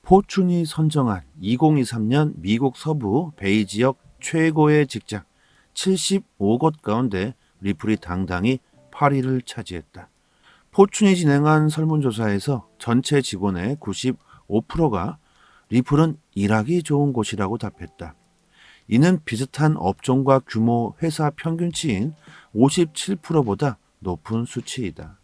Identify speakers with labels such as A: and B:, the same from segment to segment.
A: 포춘이 선정한 2023년 미국 서부 베이 지역 최고의 직장 75곳 가운데 리플이 당당히 8위를 차지했다. 포춘이 진행한 설문조사에서 전체 직원의 95%가 리플은 일하기 좋은 곳이라고 답했다. 이는 비슷한 업종과 규모 회사 평균치인 57%보다 높은 수치이다.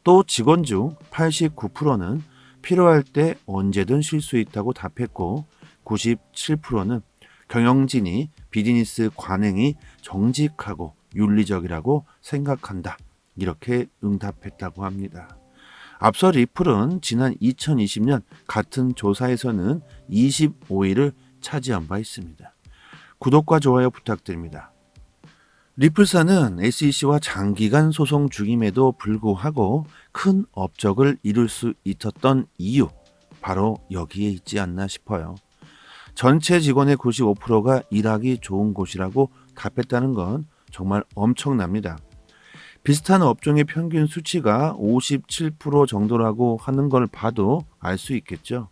A: 또 직원 중 89%는 필요할 때 언제든 쉴 수 있다고 답했고 97%는 경영진이 비즈니스 관행이 정직하고 윤리적이라고 생각한다. 이렇게 응답했다고 합니다. 앞서 리플은 지난 2020년 같은 조사에서는 25위를 차지한 바 있습니다. 구독과 좋아요 부탁드립니다. 리플사는 SEC와 장기간 소송 중임에도 불구하고 큰 업적을 이룰 수 있었던 이유, 바로 여기에 있지 않나 싶어요. 전체 직원의 95%가 일하기 좋은 곳이라고 답했다는 건 정말 엄청납니다. 비슷한 업종의 평균 수치가 57% 정도라고 하는 걸 봐도 알 수 있겠죠.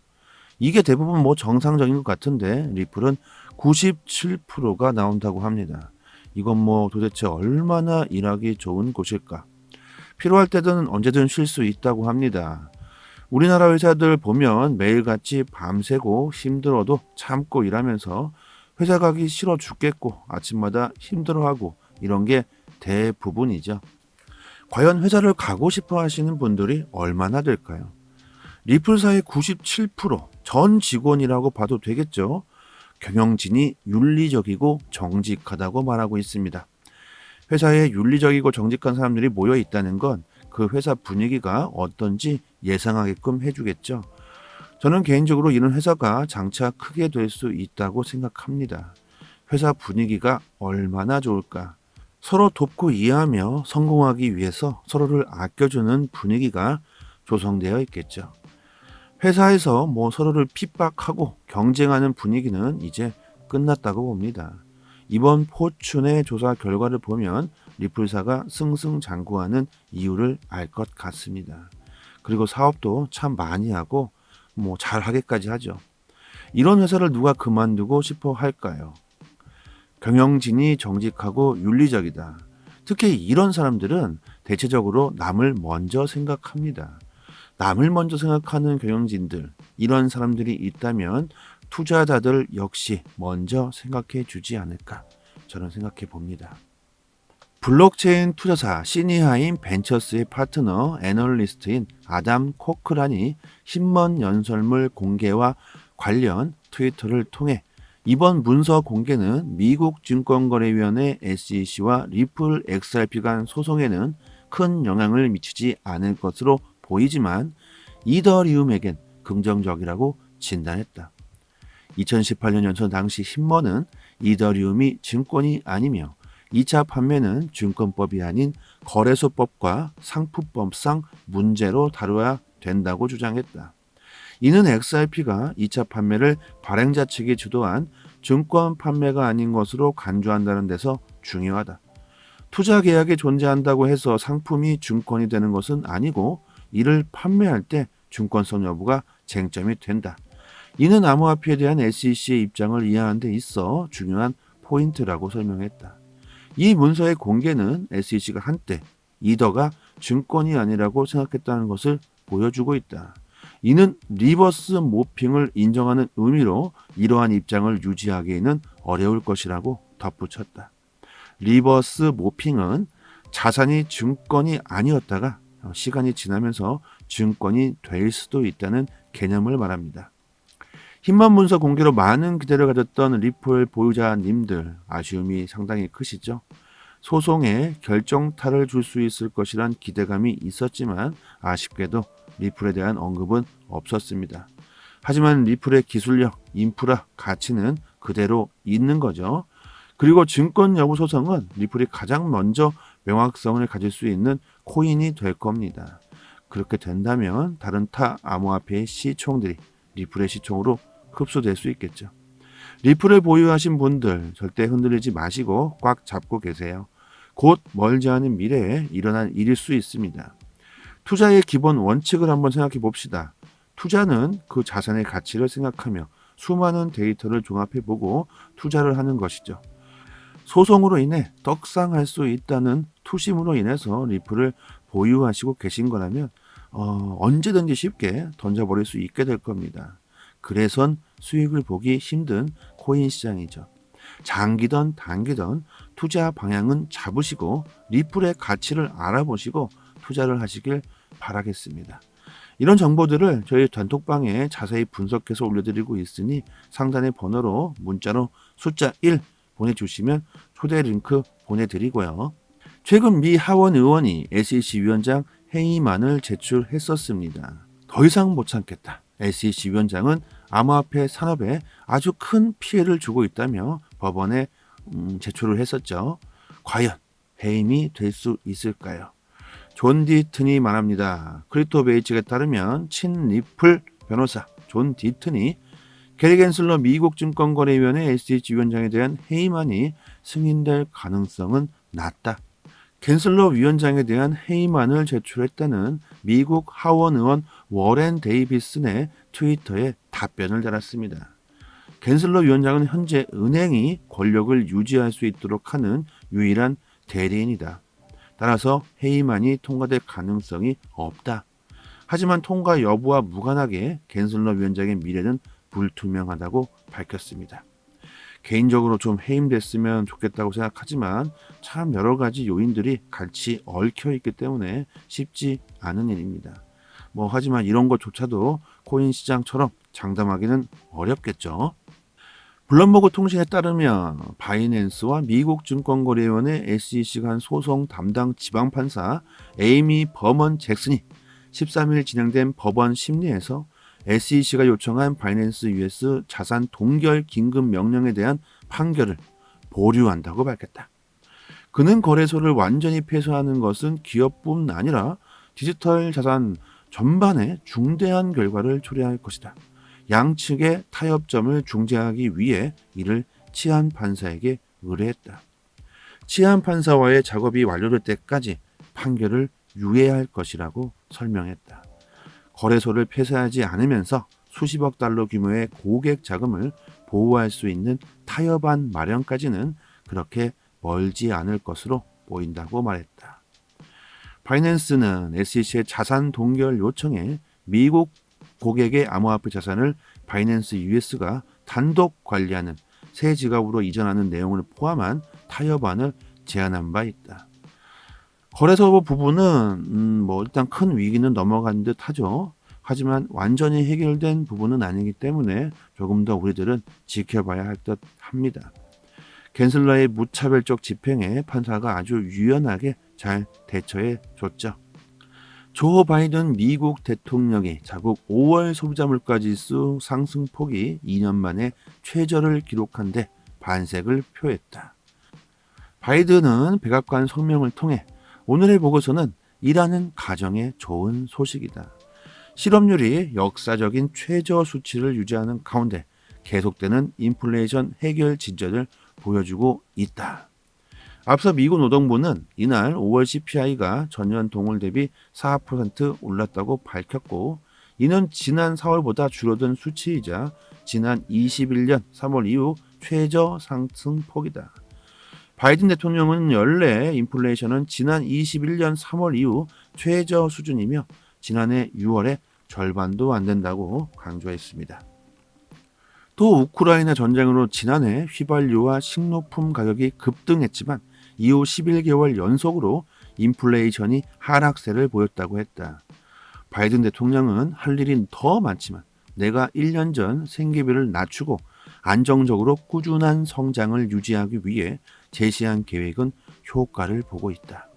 A: 이게 대부분 정상적인 것 같은데 리플은 97%가 나온다고 합니다. 이건 도대체 얼마나 일하기 좋은 곳일까? 필요할 때든 언제든 쉴 수 있다고 합니다. 우리나라 회사들 보면 매일같이 밤새고 힘들어도 참고 일하면서 회사 가기 싫어 죽겠고 아침마다 힘들어하고 이런 게 대부분이죠. 과연 회사를 가고 싶어 하시는 분들이 얼마나 될까요? 리플사의 97%전 직원이라고 봐도 되겠죠. 경영진이 윤리적이고 정직하다고 말하고 있습니다. 회사에 윤리적이고 정직한 사람들이 모여 있다는 건 그 회사 분위기가 어떤지 예상하게끔 해주겠죠. 저는 개인적으로 이런 회사가 장차 크게 될 수 있다고 생각합니다. 회사 분위기가 얼마나 좋을까? 서로 돕고 이해하며 성공하기 위해서 서로를 아껴주는 분위기가 조성되어 있겠죠. 회사에서 서로를 핍박하고 경쟁하는 분위기는 이제 끝났다고 봅니다. 이번 포춘의 조사 결과를 보면 리플사가 승승장구하는 이유를 알 것 같습니다. 그리고 사업도 참 많이 하고 잘하게까지 하죠. 이런 회사를 누가 그만두고 싶어 할까요? 경영진이 정직하고 윤리적이다. 특히 이런 사람들은 대체적으로 남을 먼저 생각합니다. 남을 먼저 생각하는 경영진들, 이런 사람들이 있다면 투자자들 역시 먼저 생각해 주지 않을까 저는 생각해 봅니다. 블록체인 투자사 시니하임 벤처스의 파트너 애널리스트인 아담 코크란이 신문 연설물 공개와 관련 트위터를 통해 이번 문서 공개는 미국 증권거래위원회 SEC와 리플 XRP 간 소송에는 큰 영향을 미치지 않을 것으로 보이지만 이더리움에겐 긍정적이라고 진단했다. 2018년 연설 당시 신문은 이더리움이 증권이 아니며 2차 판매는 증권법이 아닌 거래소법과 상품법상 문제로 다뤄야 된다고 주장했다. 이는 XRP가 2차 판매를 발행자 측이 주도한 증권 판매가 아닌 것으로 간주한다는 데서 중요하다. 투자 계약이 존재한다고 해서 상품이 증권이 되는 것은 아니고 이를 판매할 때 증권성 여부가 쟁점이 된다. 이는 암호화폐에 대한 SEC의 입장을 이해하는 데 있어 중요한 포인트라고 설명했다. 이 문서의 공개는 SEC가 한때 이더가 증권이 아니라고 생각했다는 것을 보여주고 있다. 이는 리버스 모핑을 인정하는 의미로 이러한 입장을 유지하기에는 어려울 것이라고 덧붙였다. 리버스 모핑은 자산이 증권이 아니었다가 시간이 지나면서 증권이 될 수도 있다는 개념을 말합니다. 힘만 문서 공개로 많은 기대를 가졌던 리플 보유자님들 아쉬움이 상당히 크시죠. 소송에 결정타를 줄 수 있을 것이란 기대감이 있었지만 아쉽게도 리플에 대한 언급은 없었습니다. 하지만 리플의 기술력, 인프라, 가치는 그대로 있는 거죠. 그리고 증권 여부 소송은 리플이 가장 먼저 명확성을 가질 수 있는 코인이 될 겁니다. 그렇게 된다면 다른 타 암호화폐의 시총들이 리플의 시총으로 흡수될 수 있겠죠. 리플을 보유하신 분들 절대 흔들리지 마시고 꽉 잡고 계세요. 곧 멀지 않은 미래에 일어날 일일 수 있습니다. 투자의 기본 원칙을 한번 생각해 봅시다. 투자는 그 자산의 가치를 생각하며 수많은 데이터를 종합해보고 투자를 하는 것이죠. 소송으로 인해 떡상할 수 있다는 투심으로 인해서 리플을 보유하시고 계신 거라면 언제든지 쉽게 던져버릴 수 있게 될 겁니다. 그래선 수익을 보기 힘든 코인 시장이죠. 장기든 단기든 투자 방향은 잡으시고 리플의 가치를 알아보시고 투자를 하시길 바라겠습니다. 이런 정보들을 저희 단톡방에 자세히 분석해서 올려드리고 있으니 상단의 번호로 문자로 숫자 1 보내주시면 초대 링크 보내드리고요. 최근 미 하원 의원이 SEC 위원장 해임안을 제출했었습니다. 더 이상 못 참겠다. SEC 위원장은 암호화폐 산업에 아주 큰 피해를 주고 있다며 법원에 제출을 했었죠. 과연 해임이 될 수 있을까요? 존 디튼이 말합니다. 크립토베이직에 따르면 친리플 변호사 존 디튼이 게리 겐슬러 미국 증권거래위원회 SEC 위원장에 대한 해임안이 승인될 가능성은 낮다. 겐슬러 위원장에 대한 해임안을 제출했다는 미국 하원 의원 워렌 데이비슨의 트위터에 답변을 달았습니다. 겐슬러 위원장은 현재 은행이 권력을 유지할 수 있도록 하는 유일한 대리인이다. 따라서 해임안이 통과될 가능성이 없다. 하지만 통과 여부와 무관하게 겐슬러 위원장의 미래는 불투명하다고 밝혔습니다. 개인적으로 좀 해임됐으면 좋겠다고 생각하지만 참 여러 가지 요인들이 같이 얽혀 있기 때문에 쉽지 않은 일입니다. 하지만 이런 것조차도 코인 시장처럼 장담하기는 어렵겠죠. 블룸버그 통신에 따르면 바이낸스와 미국 증권거래위원회 SEC 간 소송 담당 지방판사 에이미 버먼 잭슨이 13일 진행된 법원 심리에서 SEC가 요청한 바이낸스 US 자산 동결 긴급 명령에 대한 판결을 보류한다고 밝혔다. 그는 거래소를 완전히 폐쇄하는 것은 기업뿐 아니라 디지털 자산 전반에 중대한 결과를 초래할 것이다. 양측의 타협점을 중재하기 위해 이를 치안 판사에게 의뢰했다. 치안 판사와의 작업이 완료될 때까지 판결을 유예할 것이라고 설명했다. 거래소를 폐쇄하지 않으면서 수십억 달러 규모의 고객 자금을 보호할 수 있는 타협안 마련까지는 그렇게 멀지 않을 것으로 보인다고 말했다. 바이낸스는 SEC의 자산 동결 요청에 미국 고객의 암호화폐 자산을 바이낸스 US가 단독 관리하는 새 지갑으로 이전하는 내용을 포함한 타협안을 제안한 바 있다. 거래소 부분은 일단 큰 위기는 넘어간 듯 하죠. 하지만 완전히 해결된 부분은 아니기 때문에 조금 더 우리들은 지켜봐야 할 듯 합니다. 겐슬러의 무차별적 집행에 판사가 아주 유연하게 잘 대처해 줬죠. 조 바이든 미국 대통령이 자국 5월 소비자 물가지수 상승폭이 2년 만에 최저를 기록한 데 반색을 표했다. 바이든은 백악관 성명을 통해 오늘의 보고서는 일하는 가정에 좋은 소식이다. 실업률이 역사적인 최저 수치를 유지하는 가운데 계속되는 인플레이션 해결 진전을 보여주고 있다. 앞서 미국 노동부는 이날 5월 CPI가 전년 동월 대비 4% 올랐다고 밝혔고, 이는 지난 4월보다 줄어든 수치이자 지난 21년 3월 이후 최저 상승폭이다. 바이든 대통령은 연내 인플레이션은 지난 21년 3월 이후 최저 수준이며 지난해 6월에 절반도 안 된다고 강조했습니다. 또 우크라이나 전쟁으로 지난해 휘발유와 식료품 가격이 급등했지만 이후 11개월 연속으로 인플레이션이 하락세를 보였다고 했다. 바이든 대통령은 할 일이 더 많지만 내가 1년 전 생계비를 낮추고 안정적으로 꾸준한 성장을 유지하기 위해 제시한 계획은 효과를 보고 있다.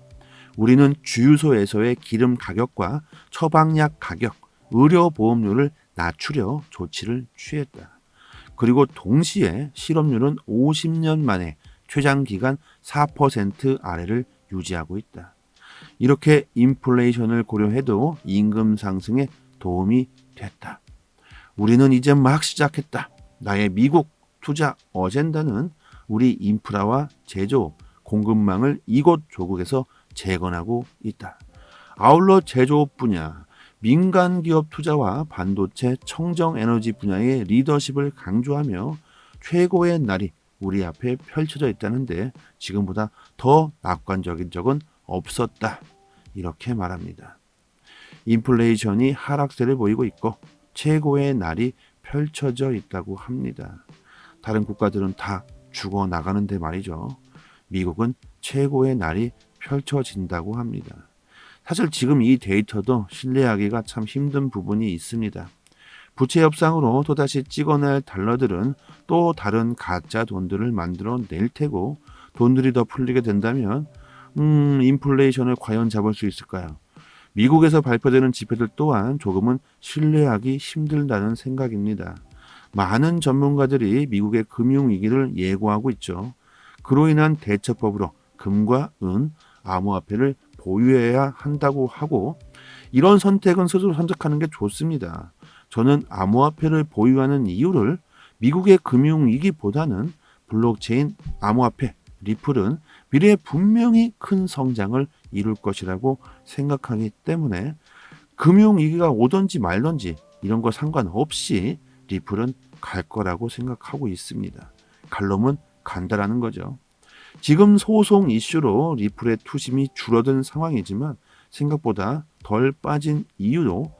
A: 우리는 주유소에서의 기름 가격과 처방약 가격, 의료보험료를 낮추려 조치를 취했다. 그리고 동시에 실업률은 50년 만에 최장기간 4% 아래를 유지하고 있다. 이렇게 인플레이션을 고려해도 임금 상승에 도움이 됐다. 우리는 이제 막 시작했다. 나의 미국 투자 어젠다는 우리 인프라와 제조업, 공급망을 이곳 조국에서 재건하고 있다. 아울러 제조업 분야, 민간 기업 투자와 반도체 청정 에너지 분야의 리더십을 강조하며 최고의 날이 우리 앞에 펼쳐져 있다는데 지금보다 더 낙관적인 적은 없었다. 이렇게 말합니다. 인플레이션이 하락세를 보이고 있고 최고의 날이 펼쳐져 있다고 합니다. 다른 국가들은 다 죽어나가는데 말이죠. 미국은 최고의 날이 펼쳐진다고 합니다. 사실 지금 이 데이터도 신뢰하기가 참 힘든 부분이 있습니다. 부채 협상으로 또다시 찍어낼 달러들은 또 다른 가짜 돈들을 만들어 낼 테고 돈들이 더 풀리게 된다면 인플레이션을 과연 잡을 수 있을까요? 미국에서 발표되는 지표들 또한 조금은 신뢰하기 힘들다는 생각입니다. 많은 전문가들이 미국의 금융위기를 예고하고 있죠. 그로 인한 대처법으로 금과 은, 암호화폐를 보유해야 한다고 하고 이런 선택은 스스로 선택하는 게 좋습니다. 저는 암호화폐를 보유하는 이유를 미국의 금융위기보다는 블록체인 암호화폐 리플은 미래에 분명히 큰 성장을 이룰 것이라고 생각하기 때문에 금융위기가 오든지 말든지 이런 거 상관없이 리플은 갈 거라고 생각하고 있습니다. 갈 놈은 간다라는 거죠. 지금 소송 이슈로 리플의 투심이 줄어든 상황이지만 생각보다 덜 빠진 이유도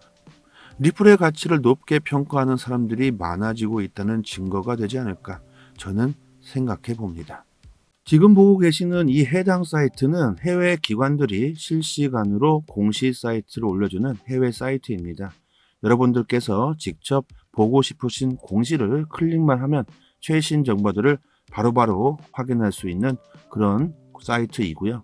A: 리플의 가치를 높게 평가하는 사람들이 많아지고 있다는 증거가 되지 않을까 저는 생각해 봅니다. 지금 보고 계시는 이 해당 사이트는 해외 기관들이 실시간으로 공시 사이트를 올려주는 해외 사이트입니다. 여러분들께서 직접 보고 싶으신 공시를 클릭만 하면 최신 정보들을 바로바로 확인할 수 있는 그런 사이트이고요.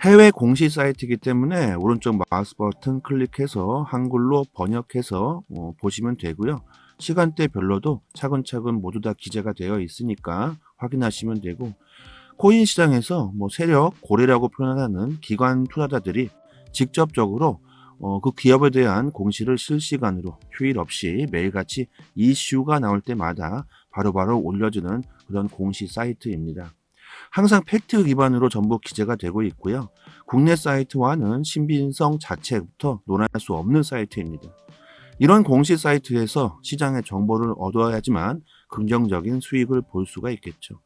A: 해외 공시 사이트이기 때문에 오른쪽 마우스 버튼 클릭해서 한글로 번역해서 보시면 되고요. 시간대별로도 차근차근 모두 다 기재가 되어 있으니까 확인하시면 되고 코인 시장에서 세력 고래라고 표현하는 기관 투자자들이 직접적으로 그 기업에 대한 공시를 실시간으로 휴일 없이 매일같이 이슈가 나올 때마다 바로바로 올려주는 그런 공시 사이트입니다. 항상 팩트 기반으로 전부 기재가 되고 있고요. 국내 사이트와는 신빙성 자체부터 논할 수 없는 사이트입니다. 이런 공시 사이트에서 시장의 정보를 얻어야지만 긍정적인 수익을 볼 수가 있겠죠.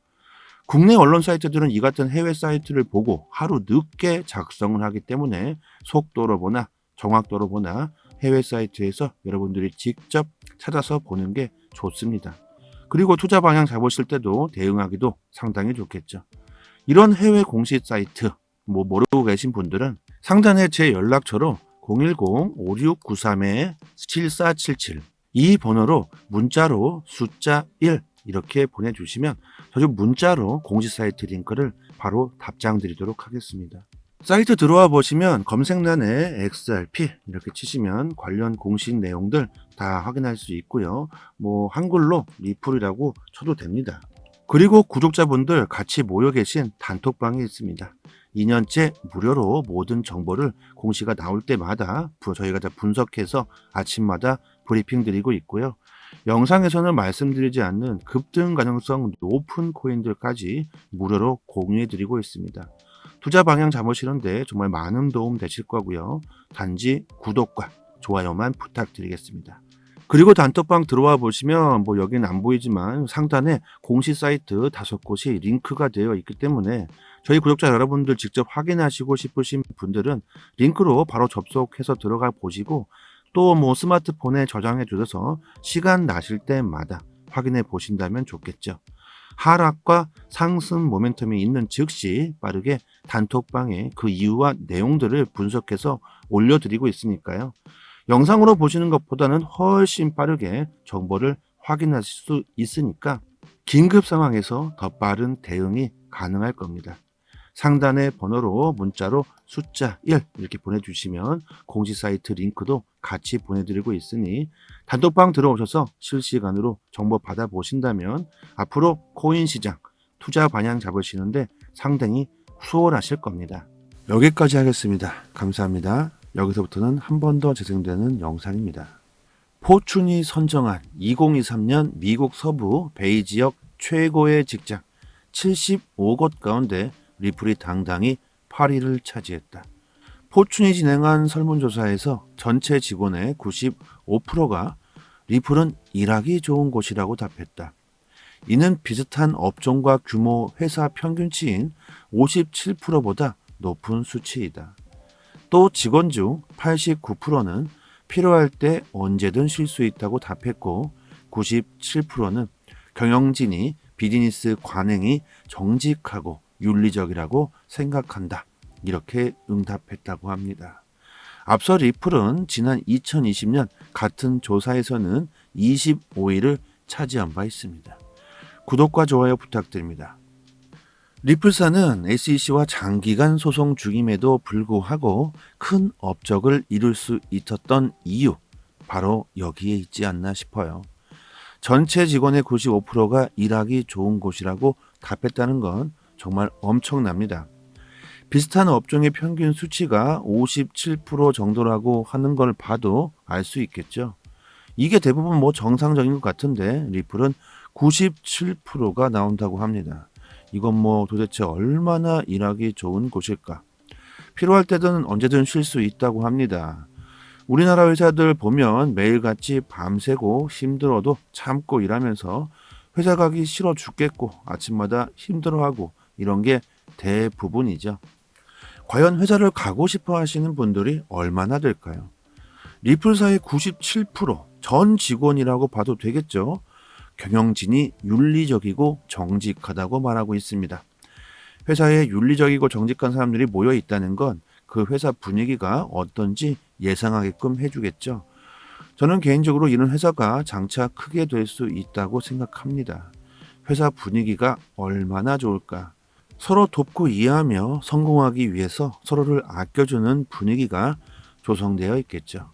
A: 국내 언론 사이트들은 이 같은 해외 사이트를 보고 하루 늦게 작성을 하기 때문에 속도로 보나 정확도로 보나 해외 사이트에서 여러분들이 직접 찾아서 보는 게 좋습니다. 그리고 투자 방향 잡으실 때도 대응하기도 상당히 좋겠죠. 이런 해외 공시 사이트 모르고 계신 분들은 상단에 제 연락처로 010-5693-7477 이 번호로 문자로 숫자 1 이렇게 보내주시면 저도 문자로 공시 사이트 링크를 바로 답장 드리도록 하겠습니다. 사이트 들어와 보시면 검색란에 XRP 이렇게 치시면 관련 공식 내용들 다 확인할 수 있고요. 한글로 리플이라고 쳐도 됩니다. 그리고 구독자분들 같이 모여 계신 단톡방이 있습니다. 2년째 무료로 모든 정보를 공시가 나올 때마다 저희가 다 분석해서 아침마다 브리핑 드리고 있고요. 영상에서는 말씀드리지 않는 급등 가능성 높은 코인들까지 무료로 공유해 드리고 있습니다. 투자 방향 잡으시는데 정말 많은 도움 되실 거고요. 단지 구독과 좋아요만 부탁드리겠습니다. 그리고 단톡방 들어와 보시면 여기는 안 보이지만 상단에 공시 사이트 5곳이 링크가 되어 있기 때문에 저희 구독자 여러분들 직접 확인하시고 싶으신 분들은 링크로 바로 접속해서 들어가 보시고 또 스마트폰에 저장해 주셔서 시간 나실 때마다 확인해 보신다면 좋겠죠. 하락과 상승 모멘텀이 있는 즉시 빠르게 단톡방에 그 이유와 내용들을 분석해서 올려드리고 있으니까요. 영상으로 보시는 것보다는 훨씬 빠르게 정보를 확인하실 수 있으니까 긴급 상황에서 더 빠른 대응이 가능할 겁니다. 상단의 번호로 문자로 숫자 1 이렇게 보내주시면 공시 사이트 링크도 같이 보내드리고 있으니 단톡방 들어오셔서 실시간으로 정보 받아보신다면 앞으로 코인 시장 투자 방향 잡으시는데 상당히 수월하실 겁니다. 여기까지 하겠습니다. 감사합니다. 여기서부터는 한 번 더 재생되는 영상입니다. 포춘이 선정한 2023년 미국 서부 베이 지역 최고의 직장 75곳 가운데 리플이 당당히 8위를 차지했다. 포춘이 진행한 설문조사에서 전체 직원의 95%가 리플은 일하기 좋은 곳이라고 답했다. 이는 비슷한 업종과 규모 회사 평균치인 57%보다 높은 수치이다. 또 직원 중 89%는 필요할 때 언제든 쉴 수 있다고 답했고 97%는 경영진이 비즈니스 관행이 정직하고 윤리적이라고 생각한다. 이렇게 응답했다고 합니다. 앞서 리플은 지난 2020년 같은 조사에서는 25위를 차지한 바 있습니다. 구독과 좋아요 부탁드립니다. 리플사는 SEC와 장기간 소송 중임에도 불구하고 큰 업적을 이룰 수 있었던 이유, 바로 여기에 있지 않나 싶어요. 전체 직원의 95%가 일하기 좋은 곳이라고 답했다는 건 정말 엄청납니다. 비슷한 업종의 평균 수치가 57% 정도라고 하는 걸 봐도 알 수 있겠죠. 이게 대부분 정상적인 것 같은데 리플은 97%가 나온다고 합니다. 이건 도대체 얼마나 일하기 좋은 곳일까? 필요할 때든 언제든 쉴 수 있다고 합니다. 우리나라 회사들 보면 매일같이 밤새고 힘들어도 참고 일하면서 회사 가기 싫어 죽겠고 아침마다 힘들어하고 이런 게 대부분이죠. 과연 회사를 가고 싶어 하시는 분들이 얼마나 될까요? 리플사의 97%전 직원이라고 봐도 되겠죠. 경영진이 윤리적이고 정직하다고 말하고 있습니다. 회사에 윤리적이고 정직한 사람들이 모여 있다는 건 그 회사 분위기가 어떤지 예상하게끔 해주겠죠. 저는 개인적으로 이런 회사가 장차 크게 될 수 있다고 생각합니다. 회사 분위기가 얼마나 좋을까? 서로 돕고 이해하며 성공하기 위해서 서로를 아껴주는 분위기가 조성되어 있겠죠.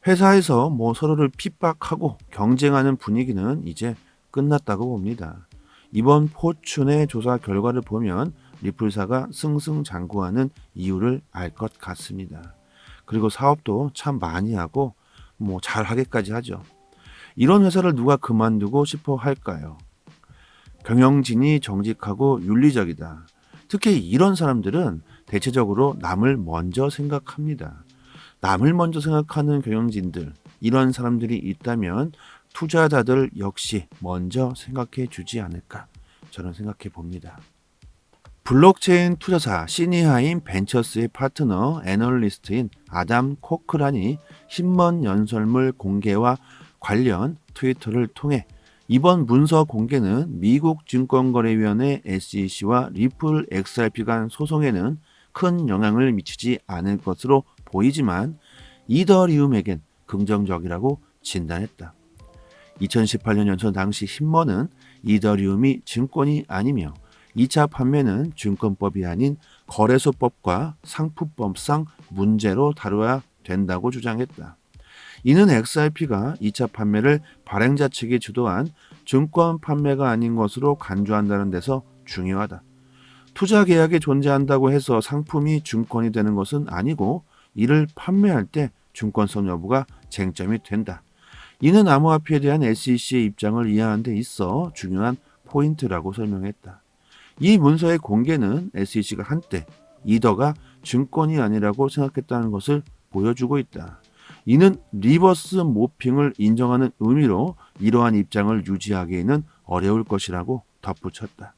A: 회사에서 서로를 핍박하고 경쟁하는 분위기는 이제 끝났다고 봅니다. 이번 포춘의 조사 결과를 보면 리플사가 승승장구하는 이유를 알 것 같습니다. 그리고 사업도 참 많이 하고 잘하게까지 하죠. 이런 회사를 누가 그만두고 싶어 할까요? 경영진이 정직하고 윤리적이다. 특히 이런 사람들은 대체적으로 남을 먼저 생각합니다. 남을 먼저 생각하는 경영진들, 이런 사람들이 있다면 투자자들 역시 먼저 생각해 주지 않을까 저는 생각해 봅니다. 블록체인 투자사 시니하임 벤처스의 파트너 애널리스트인 아담 코크란이 신문 연설물 공개와 관련 트위터를 통해 이번 문서 공개는 미국 증권거래위원회 SEC와 리플 XRP 간 소송에는 큰 영향을 미치지 않을 것으로 보이지만 이더리움에겐 긍정적이라고 진단했다. 2018년 연초 당시 신문은 이더리움이 증권이 아니며 2차 판매는 증권법이 아닌 거래소법과 상품법상 문제로 다뤄야 된다고 주장했다. 이는 XRP가 2차 판매를 발행자 측이 주도한 증권 판매가 아닌 것으로 간주한다는 데서 중요하다. 투자 계약이 존재한다고 해서 상품이 증권이 되는 것은 아니고 이를 판매할 때 증권성 여부가 쟁점이 된다. 이는 암호화폐에 대한 SEC의 입장을 이해하는 데 있어 중요한 포인트라고 설명했다. 이 문서의 공개는 SEC가 한때 이더가 증권이 아니라고 생각했다는 것을 보여주고 있다. 이는 리버스 모핑을 인정하는 의미로 이러한 입장을 유지하기에는 어려울 것이라고 덧붙였다.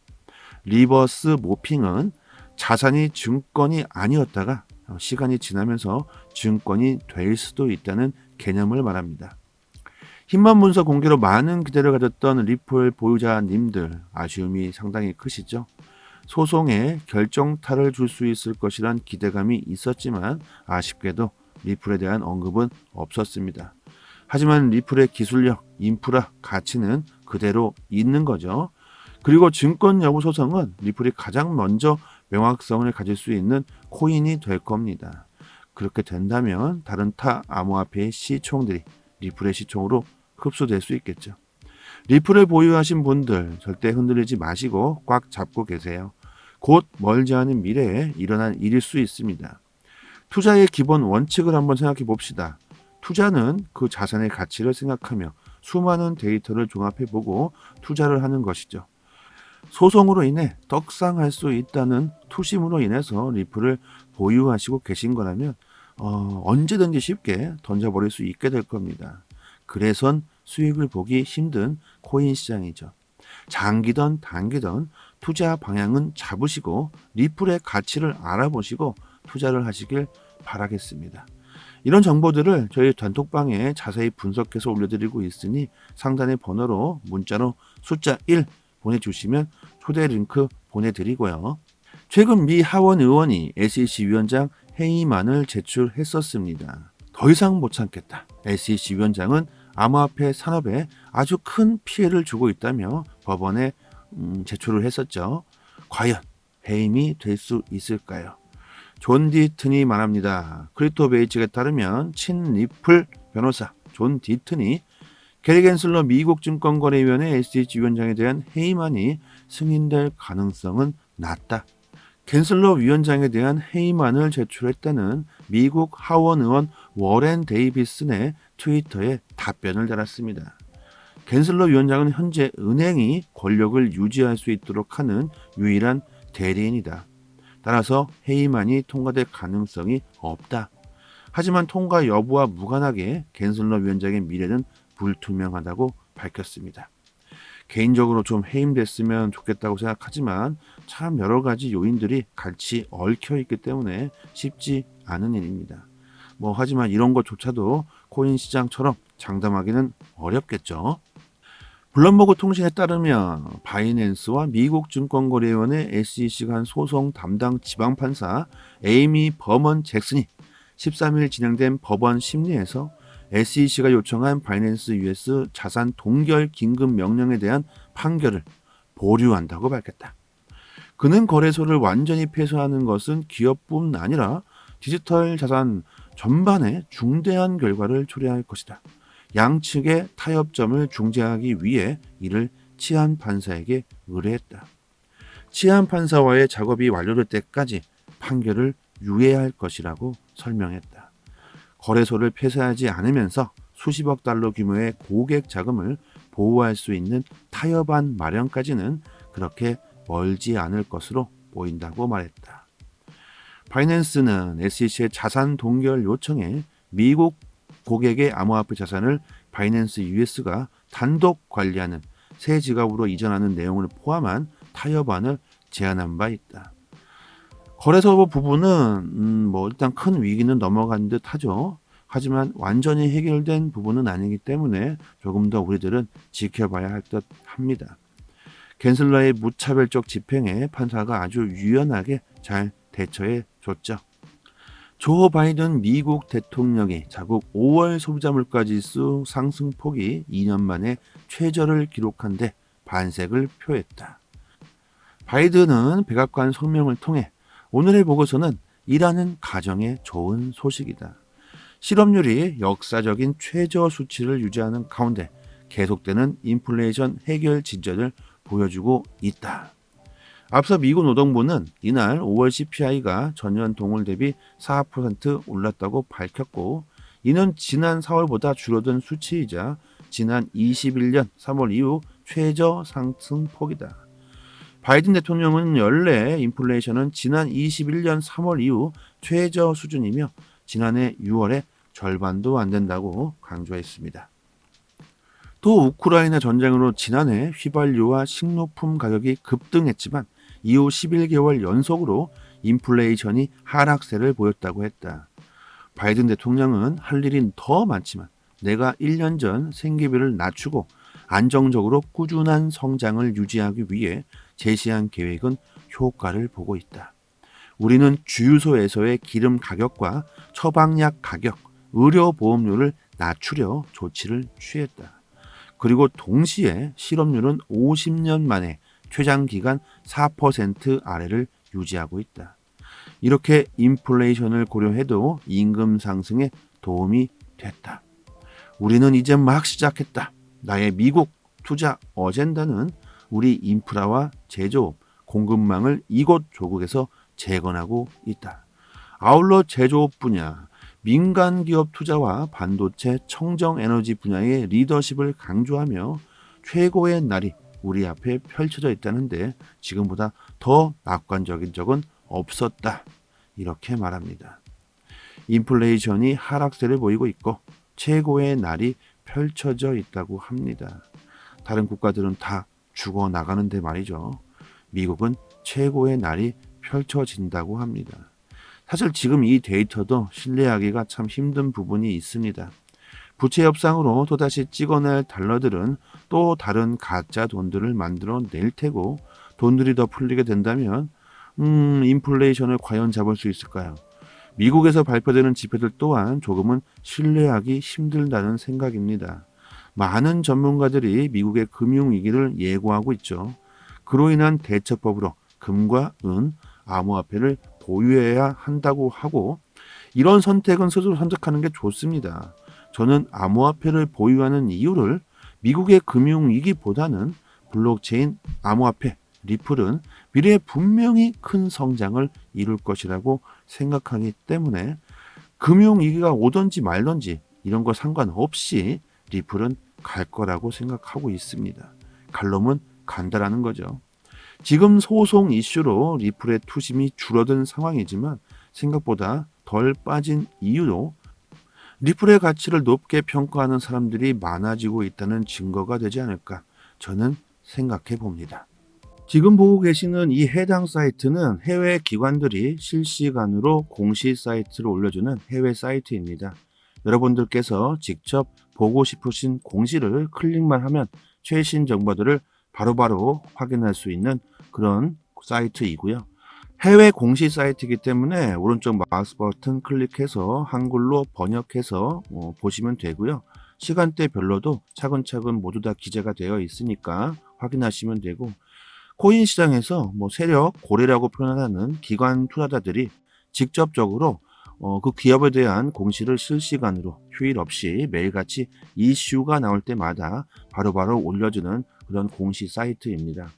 A: 리버스 모핑은 자산이 증권이 아니었다가 시간이 지나면서 증권이 될 수도 있다는 개념을 말합니다. 힘만 문서 공개로 많은 기대를 가졌던 리플 보유자님들 아쉬움이 상당히 크시죠. 소송에 결정타를 줄 수 있을 것이란 기대감이 있었지만 아쉽게도 리플에 대한 언급은 없었습니다. 하지만 리플의 기술력, 인프라, 가치는 그대로 있는 거죠. 그리고 증권 여부 소송은 리플이 가장 먼저 명확성을 가질 수 있는 코인이 될 겁니다. 그렇게 된다면 다른 타 암호화폐의 시총들이 리플의 시총으로 흡수될 수 있겠죠. 리플을 보유하신 분들 절대 흔들리지 마시고 꽉 잡고 계세요. 곧 멀지 않은 미래에 일어날 일일 수 있습니다. 투자의 기본 원칙을 한번 생각해 봅시다. 투자는 그 자산의 가치를 생각하며 수많은 데이터를 종합해 보고 투자를 하는 것이죠. 소송으로 인해 떡상할 수 있다는 투심으로 인해서 리플을 보유하시고 계신 거라면 언제든지 쉽게 던져버릴 수 있게 될 겁니다. 그래선 수익을 보기 힘든 코인 시장이죠. 장기든 단기든 투자 방향은 잡으시고 리플의 가치를 알아보시고 투자를 하시길 바라겠습니다. 이런 정보들을 저희 단톡방에 자세히 분석해서 올려드리고 있으니 상단의 번호로 문자로 숫자 1 보내주시면 초대 링크 보내드리고요. 최근 미 하원 의원이 SEC 위원장 해임안을 제출했었습니다. 더 이상 못 참겠다. SEC 위원장은 암호화폐 산업에 아주 큰 피해를 주고 있다며 법원에 제출을 했었죠. 과연 해임이 될 수 있을까요? 존 디튼이 말합니다. 크립토베이직에 따르면 친리플 변호사 존 디튼이 게리 겐슬러 미국 증권거래위원회 SEC 위원장에 대한 해임안이 승인될 가능성은 낮다. 겐슬러 위원장에 대한 해임안을 제출했다는 미국 하원 의원 워렌 데이비슨의 트위터에 답변을 달았습니다. 겐슬러 위원장은 현재 은행이 권력을 유지할 수 있도록 하는 유일한 대리인이다. 따라서 해임안이 통과될 가능성이 없다. 하지만 통과 여부와 무관하게 겐슬러 위원장의 미래는 불투명하다고 밝혔습니다. 개인적으로 좀 해임됐으면 좋겠다고 생각하지만 참 여러 가지 요인들이 같이 얽혀 있기 때문에 쉽지 않은 일입니다. 하지만 이런 것조차도 코인 시장처럼 장담하기는 어렵겠죠. 블룸버그 통신에 따르면 바이낸스와 미국 증권거래위원회 SEC 간 소송 담당 지방판사 에이미 버먼 잭슨이 13일 진행된 법원 심리에서 SEC가 요청한 바이낸스 US 자산 동결 긴급 명령에 대한 판결을 보류한다고 밝혔다. 그는 거래소를 완전히 폐쇄하는 것은 기업뿐 아니라 디지털 자산 전반에 중대한 결과를 초래할 것이다. 양측의 타협점을 중재하기 위해 이를 치안 판사에게 의뢰했다. 치안 판사와의 작업이 완료될 때까지 판결을 유예할 것이라고 설명했다. 거래소를 폐쇄하지 않으면서 수십억 달러 규모의 고객 자금을 보호할 수 있는 타협안 마련까지는 그렇게 멀지 않을 것으로 보인다고 말했다. 바이낸스는 SEC의 자산 동결 요청에 미국 고객의 암호화폐 자산을 바이낸스 US가 단독 관리하는 새 지갑으로 이전하는 내용을 포함한 타협안을 제안한 바 있다. 거래소 부분은 일단 큰 위기는 넘어간 듯 하죠. 하지만 완전히 해결된 부분은 아니기 때문에 조금 더 우리들은 지켜봐야 할 듯 합니다. 겐슬러의 무차별적 집행에 판사가 아주 유연하게 잘 대처해 줬죠. 조 바이든 미국 대통령이 자국 5월 소비자 물가지수 상승폭이 2년 만에 최저를 기록한 데 반색을 표했다. 바이든은 백악관 성명을 통해 오늘의 보고서는 일하는 가정에 좋은 소식이다. 실업률이 역사적인 최저 수치를 유지하는 가운데 계속되는 인플레이션 해결 진전을 보여주고 있다. 앞서 미국 노동부는 이날 5월 CPI가 전년 동월 대비 4% 올랐다고 밝혔고 이는 지난 4월보다 줄어든 수치이자 지난 21년 3월 이후 최저 상승폭이다. 바이든 대통령은 연내 인플레이션은 지난 21년 3월 이후 최저 수준이며 지난해 6월에 절반도 안 된다고 강조했습니다. 또 우크라이나 전쟁으로 지난해 휘발유와 식료품 가격이 급등했지만 이후 11개월 연속으로 인플레이션이 하락세를 보였다고 했다. 바이든 대통령은 할 일이 더 많지만 내가 1년 전 생계비를 낮추고 안정적으로 꾸준한 성장을 유지하기 위해 제시한 계획은 효과를 보고 있다. 우리는 주유소에서의 기름 가격과 처방약 가격, 의료보험료를 낮추려 조치를 취했다. 그리고 동시에 실업률은 50년 만에 최장기간 4% 아래를 유지하고 있다. 이렇게 인플레이션을 고려해도 임금 상승에 도움이 됐다. 우리는 이제 막 시작했다. 나의 미국 투자 어젠다는 우리 인프라와 제조업, 공급망을 이곳 조국에서 재건하고 있다. 아울러 제조업 분야, 민간 기업 투자와 반도체, 청정 에너지 분야의 리더십을 강조하며 최고의 날이 우리 앞에 펼쳐져 있다는데 지금보다 더 낙관적인 적은 없었다. 이렇게 말합니다. 인플레이션이 하락세를 보이고 있고 최고의 날이 펼쳐져 있다고 합니다. 다른 국가들은 다 죽어나가는데 말이죠. 미국은 최고의 날이 펼쳐진다고 합니다. 사실 지금 이 데이터도 신뢰하기가 참 힘든 부분이 있습니다. 부채 협상으로 또다시 찍어낼 달러들은 또 다른 가짜 돈들을 만들어 낼 테고 돈들이 더 풀리게 된다면 인플레이션을 과연 잡을 수 있을까요? 미국에서 발표되는 지표들 또한 조금은 신뢰하기 힘들다는 생각입니다. 많은 전문가들이 미국의 금융위기를 예고하고 있죠. 그로 인한 대처법으로 금과 은, 암호화폐를 보유해야 한다고 하고 이런 선택은 스스로 선택하는 게 좋습니다. 저는 암호화폐를 보유하는 이유를 미국의 금융위기보다는 블록체인 암호화폐 리플은 미래에 분명히 큰 성장을 이룰 것이라고 생각하기 때문에 금융위기가 오든지 말든지 이런 거 상관없이 리플은 갈 거라고 생각하고 있습니다. 갈 놈은 간다라는 거죠. 지금 소송 이슈로 리플의 투심이 줄어든 상황이지만 생각보다 덜 빠진 이유도 리플의 가치를 높게 평가하는 사람들이 많아지고 있다는 증거가 되지 않을까 저는 생각해 봅니다. 지금 보고 계시는 이 해당 사이트는 해외 기관들이 실시간으로 공시 사이트를 올려주는 해외 사이트입니다. 여러분들께서 직접 보고 싶으신 공시를 클릭만 하면 최신 정보들을 바로바로 확인할 수 있는 그런 사이트이고요. 해외 공시 사이트이기 때문에 오른쪽 마우스 버튼 클릭해서 한글로 번역해서 보시면 되고요. 시간대별로도 차근차근 모두 다 기재가 되어 있으니까 확인하시면 되고 코인 시장에서 세력 고래라고 표현하는 기관 투자자들이 직접적으로 그 기업에 대한 공시를 실시간으로 휴일 없이 매일같이 이슈가 나올 때마다 바로바로 올려주는 그런 공시 사이트입니다.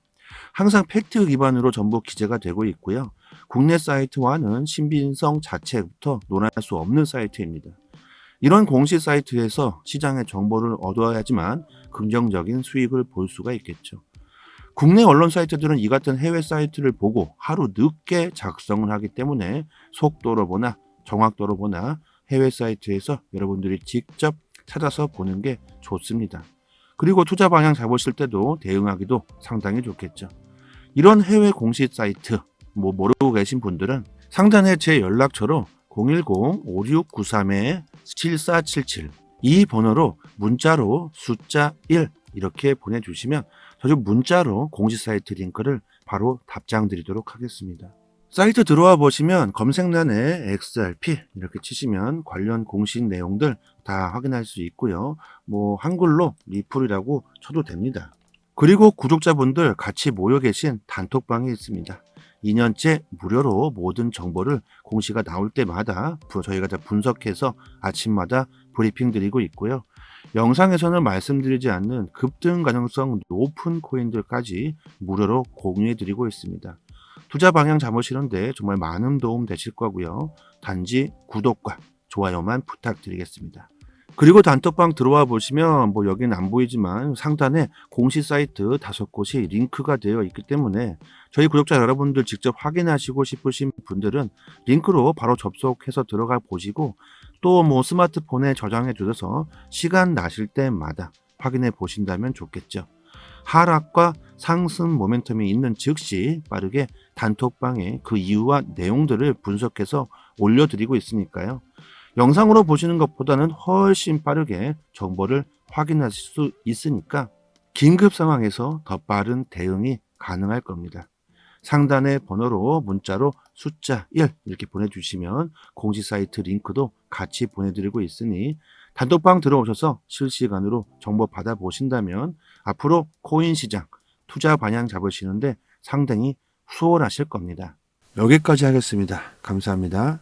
A: 항상 팩트 기반으로 전부 기재가 되고 있고요. 국내 사이트와는 신빙성 자체부터 논할 수 없는 사이트입니다. 이런 공시 사이트에서 시장의 정보를 얻어야지만 긍정적인 수익을 볼 수가 있겠죠. 국내 언론 사이트들은 이 같은 해외 사이트를 보고 하루 늦게 작성을 하기 때문에 속도로 보나 정확도로 보나 해외 사이트에서 여러분들이 직접 찾아서 보는 게 좋습니다. 그리고 투자 방향 잡으실 때도 대응하기도 상당히 좋겠죠. 이런 해외 공시 사이트 모르고 계신 분들은 상단에 제 연락처로 010-5693-7477 이 번호로 문자로 숫자 1 이렇게 보내주시면 저도 문자로 공시 사이트 링크를 바로 답장 드리도록 하겠습니다. 사이트 들어와 보시면 검색란에 XRP 이렇게 치시면 관련 공시 내용들 다 확인할 수 있고요. 한글로 리플이라고 쳐도 됩니다. 그리고 구독자분들 같이 모여 계신 단톡방이 있습니다. 2년째 무료로 모든 정보를 공시가 나올 때마다 저희가 다 분석해서 아침마다 브리핑 드리고 있고요. 영상에서는 말씀드리지 않는 급등 가능성 높은 코인들까지 무료로 공유해 드리고 있습니다. 투자 방향 잡으시는데 정말 많은 도움 되실 거고요. 단지 구독과 좋아요만 부탁드리겠습니다. 그리고 단톡방 들어와 보시면 여기는 안 보이지만 상단에 공시 사이트 5곳이 링크가 되어 있기 때문에 저희 구독자 여러분들 직접 확인하시고 싶으신 분들은 링크로 바로 접속해서 들어가 보시고 또 스마트폰에 저장해 두셔서 시간 나실 때마다 확인해 보신다면 좋겠죠. 하락과 상승 모멘텀이 있는 즉시 빠르게 단톡방에 그 이유와 내용들을 분석해서 올려드리고 있으니까요. 영상으로 보시는 것보다는 훨씬 빠르게 정보를 확인하실 수 있으니까 긴급 상황에서 더 빠른 대응이 가능할 겁니다. 상단의 번호로 문자로 숫자 1 이렇게 보내주시면 공시 사이트 링크도 같이 보내드리고 있으니 단톡방 들어오셔서 실시간으로 정보 받아보신다면 앞으로 코인 시장 투자 방향 잡으시는데 상당히 수월하실 겁니다. 여기까지 하겠습니다. 감사합니다.